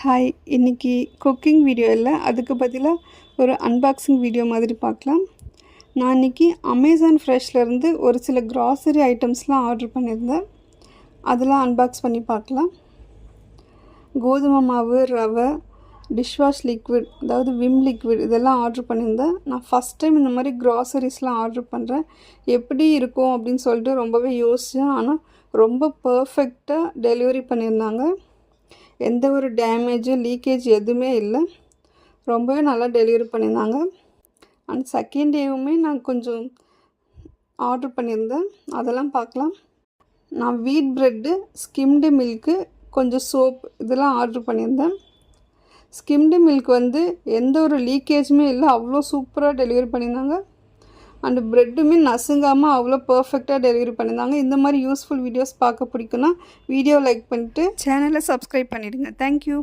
Hi, இன்றைக்கி cooking video இல்லை, அதுக்கு பதிலாக ஒரு அன்பாக்சிங் வீடியோ மாதிரி பார்க்கலாம். நான் இன்றைக்கி அமேசான் ஃப்ரெஷ்லேருந்து ஒரு சில க்ராசரி ஐட்டம்ஸ்லாம் ஆர்டர் பண்ணியிருந்தேன். அதெல்லாம் அன்பாக்ஸ் பண்ணி பார்க்கலாம். கோதுமை மாவு, ரவை, டிஷ்வாஷ் லிக்விட், அதாவது விம் லிக்விட் இதெல்லாம் ஆர்டர் பண்ணியிருந்தேன். நான் ஃபஸ்ட் டைம் இந்த மாதிரி க்ராசரிஸ்லாம் ஆர்டர் பண்ணுறேன். எப்படி இருக்கும் அப்படின்னு சொல்லிட்டு ரொம்பவே யோசித்தேன். ஆனால் ரொம்ப பர்ஃபெக்டாக டெலிவரி பண்ணியிருந்தாங்க. எந்த ஒரு டேமேஜு, லீக்கேஜ் எதுவுமே இல்லை. ரொம்பவே நல்லா டெலிவரி பண்ணியிருந்தாங்க. அண்ட் செகண்ட் டேவுமே நான் கொஞ்சம் ஆர்டர் பண்ணியிருந்தேன். அதெல்லாம் பார்க்கலாம். நான் வீட் ப்ரெட்டு, ஸ்கிம்டு மில்க்கு, கொஞ்சம் சோப் இதெல்லாம் ஆர்டர் பண்ணியிருந்தேன். ஸ்கிம்டு மில்க் எந்த ஒரு லீக்கேஜுமே இல்லை, அவ்வளோ சூப்பராக டெலிவரி பண்ணியிருந்தாங்க. அண்டு ப்ரெட்டுமே நசுங்காமல் அவ்வளோ பர்ஃபெக்டாக டெலிவரி பண்ணியிருந்தாங்க. இந்த மாதிரி யூஸ்ஃபுல் வீடியோஸ் பார்க்க பிடிக்குன்னா வீடியோ லைக் பண்ணிவிட்டு சேனலை சப்ஸ்கிரைப் பண்ணிவிடுங்க. தேங்க்யூ.